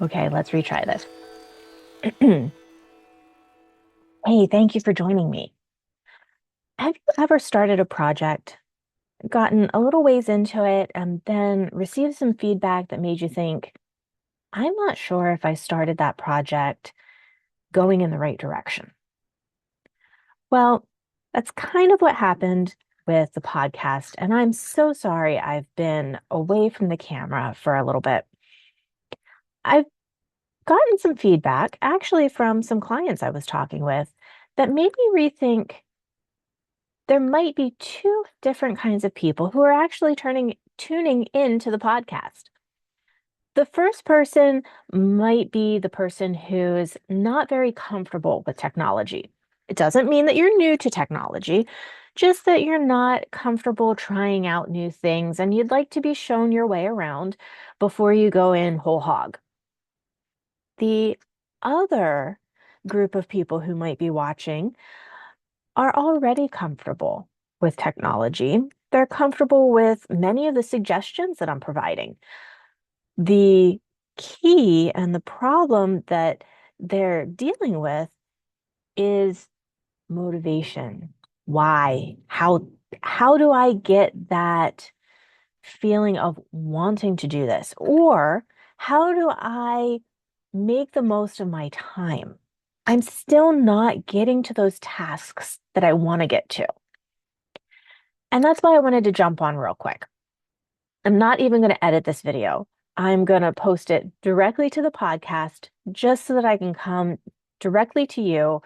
Okay, let's retry this. Hey, thank you for joining me. Have you ever started a project, gotten a little ways into it, and then received some feedback that made you think, I'm not sure if I started that project going in the right direction? Well, that's kind of what happened with the podcast, and I'm so sorry I've been away from the camera for a little bit. I've gotten some feedback, actually, from some clients I was talking with, that made me rethink there might be two different kinds of people who are actually tuning into the podcast. The first person might be the person who's not very comfortable with technology. It doesn't mean that you're new to technology, just that you're not comfortable trying out new things and you'd like to be shown your way around before you go in whole hog. The other group of people who might be watching are already comfortable with technology. They're comfortable with many of the suggestions that I'm providing. The key and the problem that they're dealing with is motivation. Why? How do I get that feeling of wanting to do this? Or how do I make the most of my time? I'm still not getting to those tasks that I want to get to. And that's why I wanted to jump on real quick. I'm not even going to edit this video. I'm going to post it directly to the podcast just so that I can come directly to you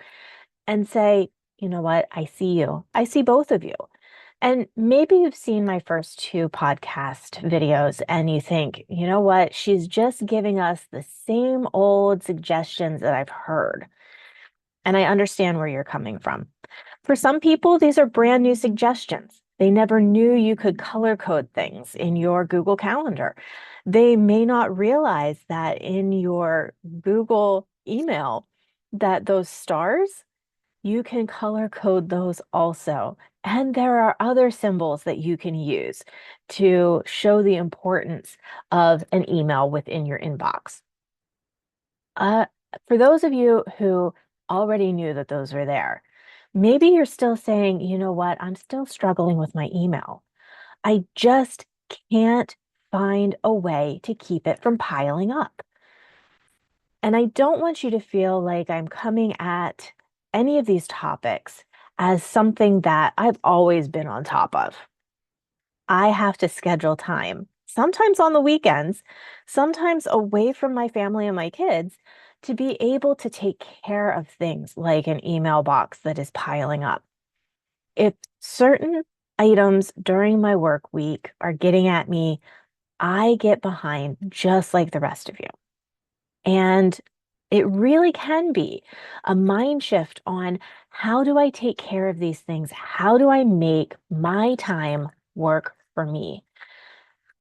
and say, you know what? I see you. I see both of you. And maybe you've seen my first two podcast videos and you think, you know what? She's just giving us the same old suggestions that I've heard. And I understand where you're coming from. For some people, these are brand new suggestions. They never knew you could color code things in your Google Calendar. They may not realize that in your Google email, that those stars, you can color code those also. And there are other symbols that you can use to show the importance of an email within your inbox. Uh, for those of you who already knew that those were there, maybe you're still saying, you know what, I'm still struggling with my email. I just can't find a way to keep it from piling up. And I don't want you to feel like I'm coming at any of these topics as something that I've always been on top of. I have to schedule time, sometimes on the weekends, sometimes away from my family and my kids, to be able to take care of things like an email box that is piling up. If certain items during my work week are getting at me, I get behind just like the rest of you. And it really can be a mind shift on how do I take care of these things? How do I make my time work for me?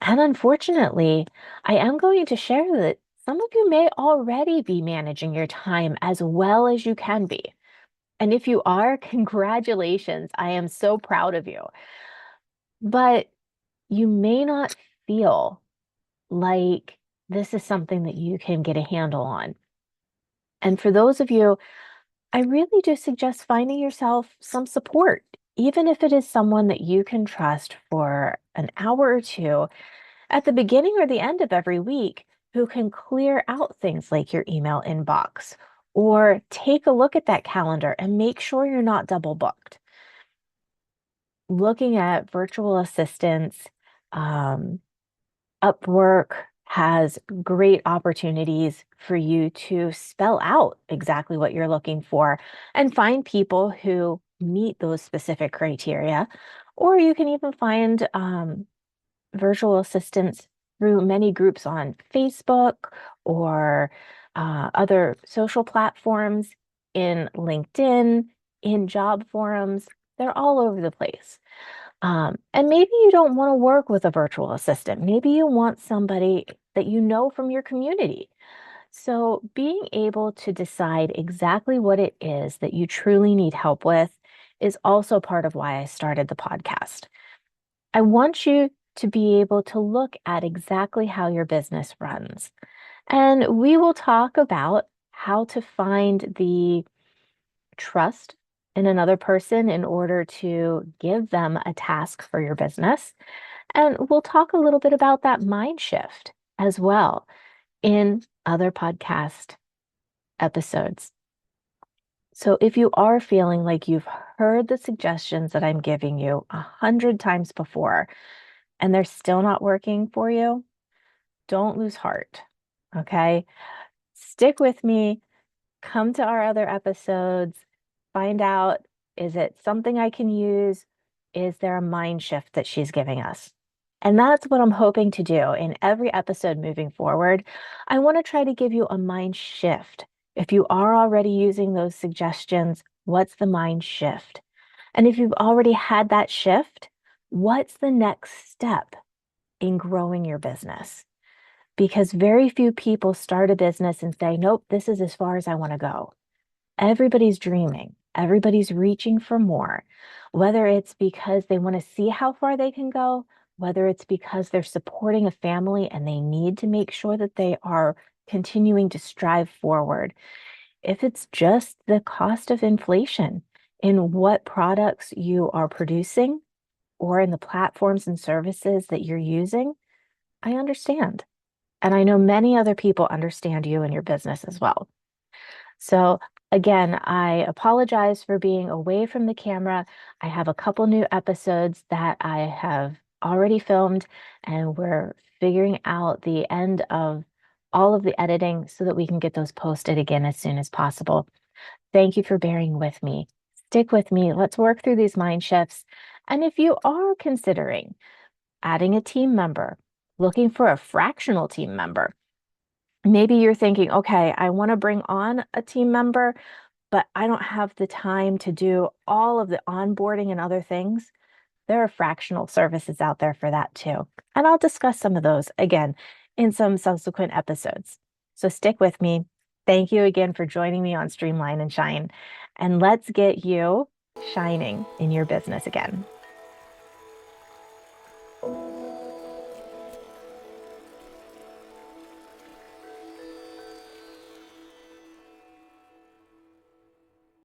And unfortunately, I am going to share that some of you may already be managing your time as well as you can be. And if you are, congratulations. I am so proud of you. But you may not feel like this is something that you can get a handle on. And for those of you, I really do suggest finding yourself some support, even if it is someone that you can trust for an hour or two at the beginning or the end of every week who can clear out things like your email inbox or take a look at that calendar and make sure you're not double booked. Looking at virtual assistants, um, Upwork has great opportunities for you to spell out exactly what you're looking for and find people who meet those specific criteria. Or you can even find virtual assistants through many groups on Facebook or other social platforms, in LinkedIn, in job forums. They're all over the place. And maybe you don't want to work with a virtual assistant. Maybe you want somebody that you know from your community. So being able to decide exactly what it is that you truly need help with is also part of why I started the podcast. I want you to be able to look at exactly how your business runs And we will talk about how to find the trust in another person in order to give them a task for your business. And we'll talk a little bit about that mind shift as well in other podcast episodes. So if you are feeling like you've heard the suggestions that I'm giving you 100 times before and they're still not working for you, don't lose heart. Okay. Stick with me. Come to our other episodes, find out, is it something I can use? Is there a mind shift that she's giving us? And that's what I'm hoping to do in every episode moving forward. I want to try to give you a mind shift. If you are already using those suggestions, what's the mind shift? And if you've already had that shift, what's the next step in growing your business? Because very few people start a business and say, nope, this is as far as I want to go. Everybody's dreaming. Everybody's reaching for more, whether it's because they want to see how far they can go, whether it's because they're supporting a family and they need to make sure that they are continuing to strive forward. If it's just the cost of inflation in what products you are producing or in the platforms and services that you're using, I understand. And I know many other people understand you and your business as well. So again, I apologize for being away from the camera. I have a couple new episodes that I have already filmed, and we're figuring out the end of all of the editing so that we can get those posted again as soon as possible. Thank you for bearing with me. Stick with me. Let's work through these mind shifts. And if you are considering adding a team member, looking for a fractional team member, maybe you're thinking, okay, I want to bring on a team member, but I don't have the time to do all of the onboarding and other things. There are fractional services out there for that too. And I'll discuss some of those again in some subsequent episodes. So stick with me. Thank you again for joining me on Streamline and Shine. And let's get you shining in your business again.